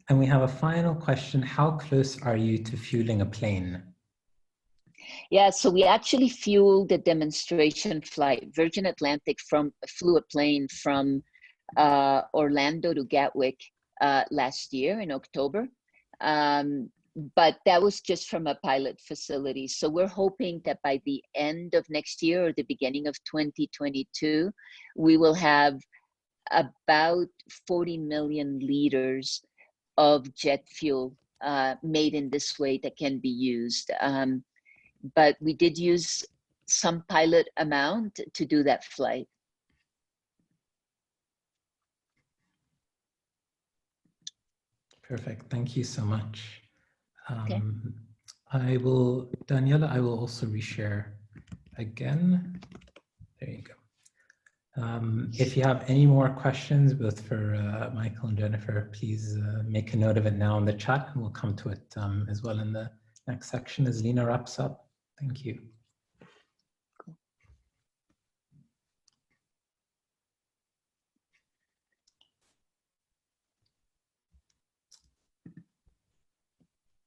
And we have a final question. How close are you to fueling a plane? Yeah, so we actually fueled the demonstration flight. Virgin Atlantic flew a plane from Orlando to Gatwick last year in October. But that was just from a pilot facility. So we're hoping that by the end of next year or the beginning of 2022, we will have about 40 million liters of jet fuel made in this way that can be used. But we did use some pilot amount to do that flight. Perfect, thank you so much. Okay. Daniela, I will also reshare again. There you go. If you have any more questions, both for Michael and Jennifer, please make a note of it now in the chat, and we'll come to it as well in the next section as Lina wraps up. Thank you. Cool.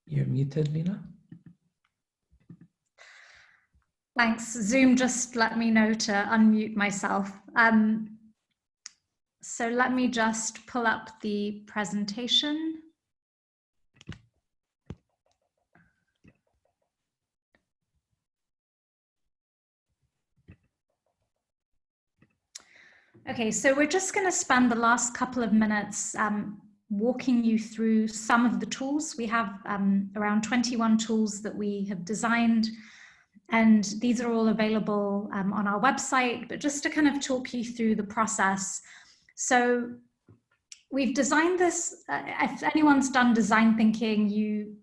You're muted, Lina. Thanks. Zoom just let me know to unmute myself. So let me just pull up the presentation. Okay, so we're just going to spend the last couple of minutes walking you through some of the tools. We have around 21 tools that we have designed, and these are all available on our website, but just to kind of talk you through the process. So we've designed this, if anyone's done design thinking, you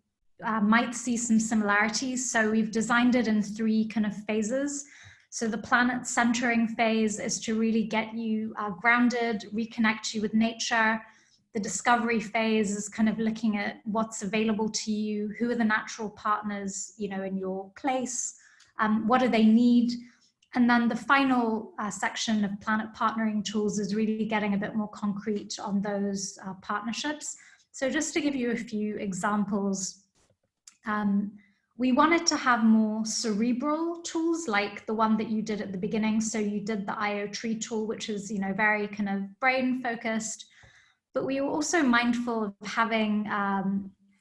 might see some similarities. So we've designed it in 3 kind of phases. So the planet centering phase is to really get you grounded, reconnect you with nature. The discovery phase is kind of looking at what's available to you, who are the natural partners, you know, in your place, what do they need? And then the final section of planet partnering tools is really getting a bit more concrete on those partnerships. So just to give you a few examples, we wanted to have more cerebral tools like the one that you did at the beginning. So you did the Iot Tree Tool, which is, you know, very kind of brain focused, but we were also mindful of having,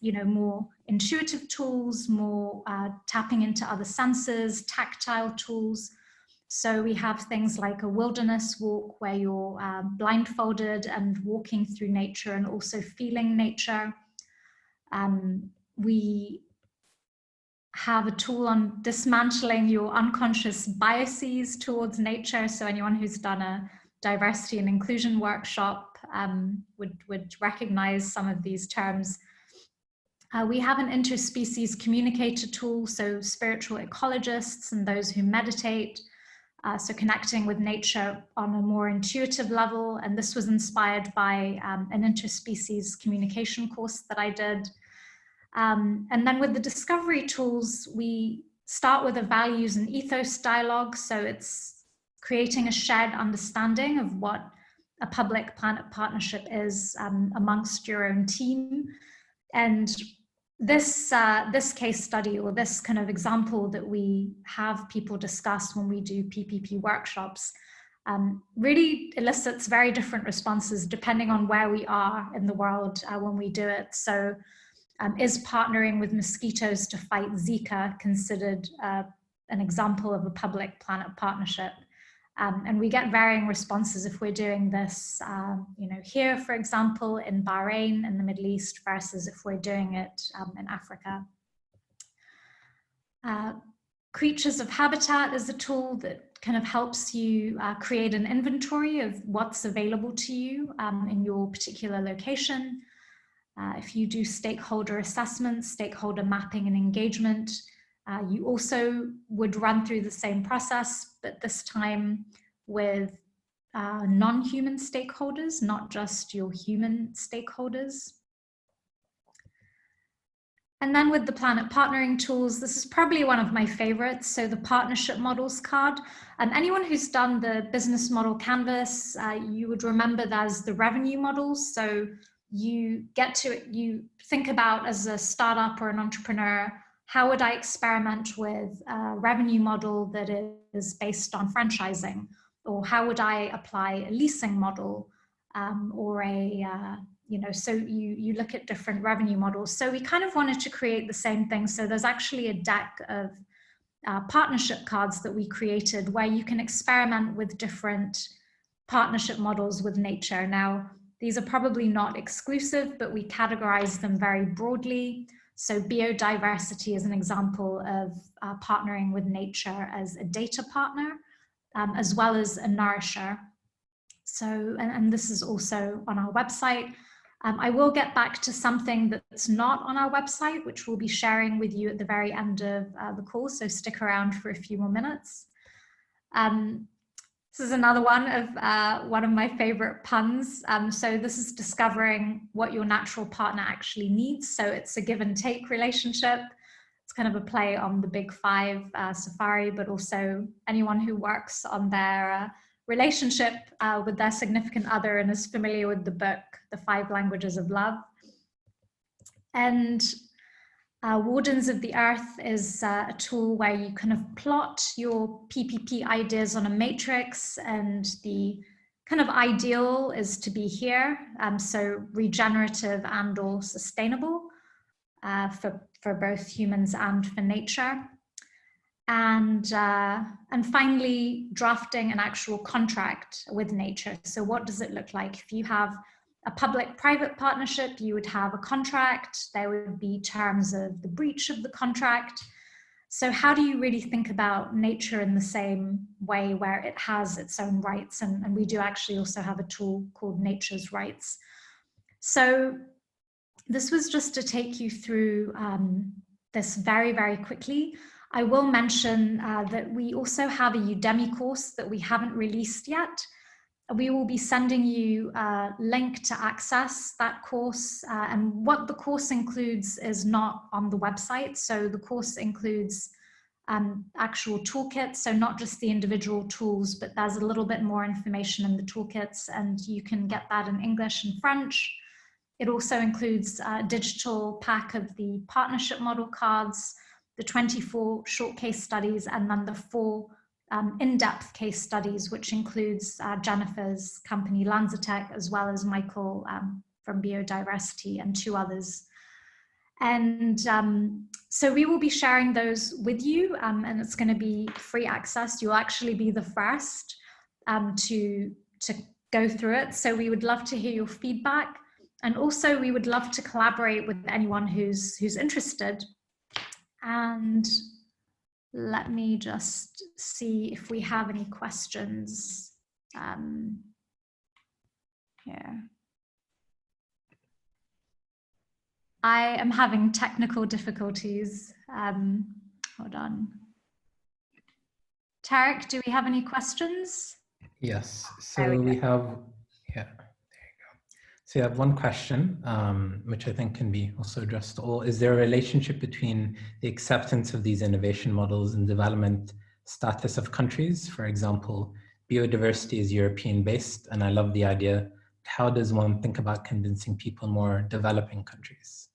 you know, more intuitive tools, more tapping into other senses, tactile tools. So we have things like a wilderness walk where you're blindfolded and walking through nature and also feeling nature. We have a tool on dismantling your unconscious biases towards nature. So anyone who's done a diversity and inclusion workshop would recognize some of these terms. We have an interspecies communicator tool, so spiritual ecologists and those who meditate, so connecting with nature on a more intuitive level. And this was inspired by an interspecies communication course that I did. And then with the discovery tools, we start with a values and ethos dialogue. So it's creating a shared understanding of what a public planet partnership is amongst your own team. And this case study, or this kind of example that we have people discuss when we do PPP workshops, really elicits very different responses depending on where we are in the world when we do it. So is partnering with mosquitoes to fight Zika considered an example of a public planet partnership? And we get varying responses if we're doing this, here, for example, in Bahrain, in the Middle East, versus if we're doing it in Africa. Creatures of Habitat is a tool that kind of helps you create an inventory of what's available to you in your particular location. If you do stakeholder assessments, stakeholder mapping and engagement, you also would run through the same process, but this time with non-human stakeholders, not just your human stakeholders. And then with the planet partnering tools, this is probably one of my favorites. So the partnership models card. Anyone who's done the business model canvas, you would remember there's the revenue models. So you think about, as a startup or an entrepreneur, how would I experiment with a revenue model that is based on franchising? Or how would I apply a leasing model or so you look at different revenue models. So we kind of wanted to create the same thing. So there's actually a deck of partnership cards that we created where you can experiment with different partnership models with nature. Now, these are probably not exclusive, but we categorize them very broadly. So biodiversity is an example of partnering with nature as a data partner, as well as a nourisher. So, and this is also on our website. I will get back to something that's not on our website, which we'll be sharing with you at the very end of the call, so stick around for a few more minutes. This is another one of my favorite puns. So this is discovering what your natural partner actually needs. So it's a give and take relationship. It's kind of a play on the Big Five safari, but also anyone who works on their relationship with their significant other and is familiar with the book, The 5 Languages of Love. And Wardens of the Earth is a tool where you kind of plot your PPP ideas on a matrix, and the kind of ideal is to be here, so regenerative and or sustainable for both humans and for nature. And finally, drafting an actual contract with nature. So what does it look like? If you have a public-private partnership, you would have a contract. There would be terms of the breach of the contract. So how do you really think about nature in the same way where it has its own rights? And we do actually also have a tool called Nature's Rights. So this was just to take you through this very, very quickly. I will mention that we also have a Udemy course that we haven't released yet. We will be sending you a link to access that course. And what the course includes is not on the website. So the course includes actual toolkits. So not just the individual tools, but there's a little bit more information in the toolkits, and you can get that in English and French. It also includes a digital pack of the partnership model cards, the 24 short case studies, and then the 4 in-depth case studies, which includes Jennifer's company Lanzatech, as well as Michael from Biodiversity and 2 others. And so we will be sharing those with you, and it's going to be free access. You'll actually be the first to go through it. So we would love to hear your feedback. And also we would love to collaborate with anyone who's interested. And let me just see if we have any questions here. I am having technical difficulties. Hold on. Tarek, do we have any questions? Yes, so we have, yeah, there you go. So you have one question, which I think can be also addressed to all. Is there a relationship between the acceptance of these innovation models and development status of countries? For example, biodiversity is European-based, and I love the idea. How does one think about convincing people in more developing countries?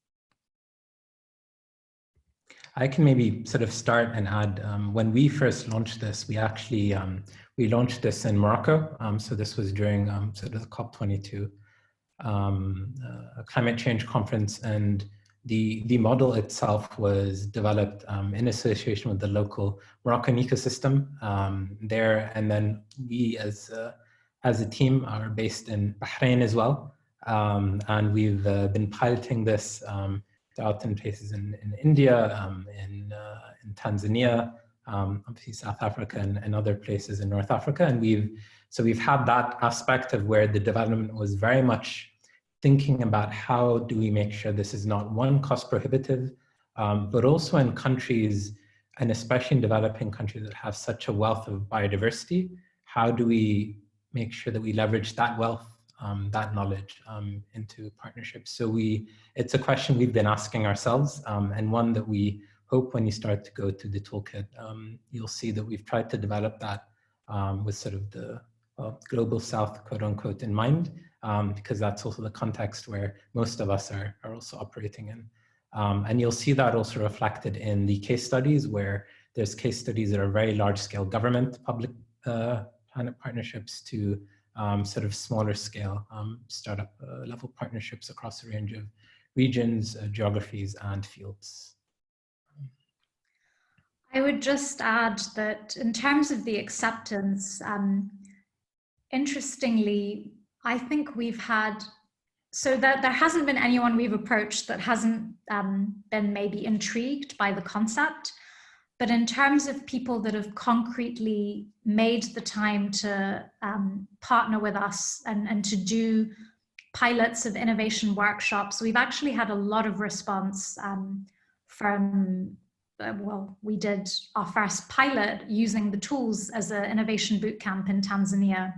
I can maybe sort of start and add, when we first launched this, we actually, we launched this in Morocco. So this was during sort of the COP22 climate change conference, and the model itself was developed in association with the local Moroccan ecosystem there, and then we as a team are based in Bahrain as well, and we've been piloting this out in places in India, in Tanzania, obviously South Africa, and other places in North Africa, and we've had that aspect of where the development was very much thinking about how do we make sure this is not one cost prohibitive, but also in countries, and especially in developing countries that have such a wealth of biodiversity, how do we make sure that we leverage that wealth, that knowledge into partnerships? So it's a question we've been asking ourselves, and one that we hope when you start to go to the toolkit, you'll see that we've tried to develop that with sort of the global south, quote unquote, in mind, because that's also the context where most of us are also operating in. And you'll see that also reflected in the case studies, where there's case studies that are very large scale government, public planet partnerships to sort of smaller scale startup level partnerships across a range of regions, geographies, and fields. I would just add that in terms of the acceptance, interestingly, I think we've had, so that there hasn't been anyone we've approached that hasn't been maybe intrigued by the concept. But in terms of people that have concretely made the time to partner with us and to do pilots of innovation workshops, we've actually had a lot of response from, well, we did our first pilot using the tools as an innovation bootcamp in Tanzania.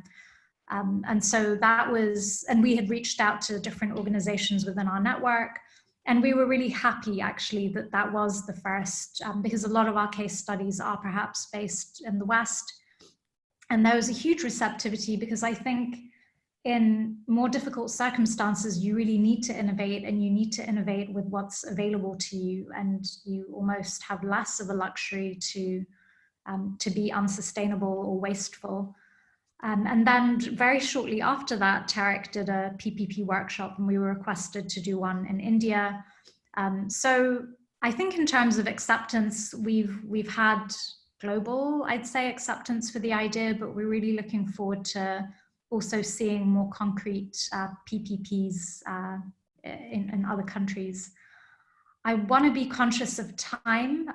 And so that was, and we had reached out to different organizations within our network. And we were really happy, actually, that that was the first, because a lot of our case studies are perhaps based in the West. And there was a huge receptivity, because I think in more difficult circumstances, you really need to innovate, and you need to innovate with what's available to you. And you almost have less of a luxury to be unsustainable or wasteful. And then very shortly after that, Tarek did a PPP workshop, and we were requested to do one in India. So I think in terms of acceptance, we've had global, I'd say, acceptance for the idea, but we're really looking forward to also seeing more concrete PPPs in other countries. I want to be conscious of time,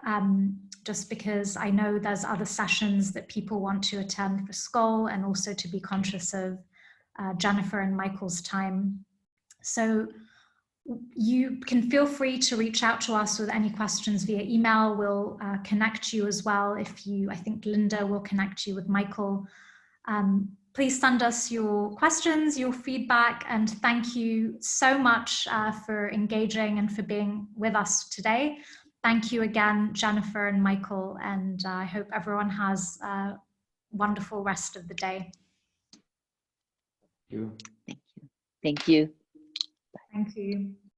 just because I know there's other sessions that people want to attend for Skoll, and also to be conscious of Jennifer and Michael's time. So you can feel free to reach out to us with any questions via email. We'll connect you as well. I think Linda will connect you with Michael. Please send us your questions, your feedback, and thank you so much for engaging and for being with us today. Thank you again, Jennifer and Michael, and I hope everyone has a wonderful rest of the day. Thank you. Thank you. Thank you. Thank you.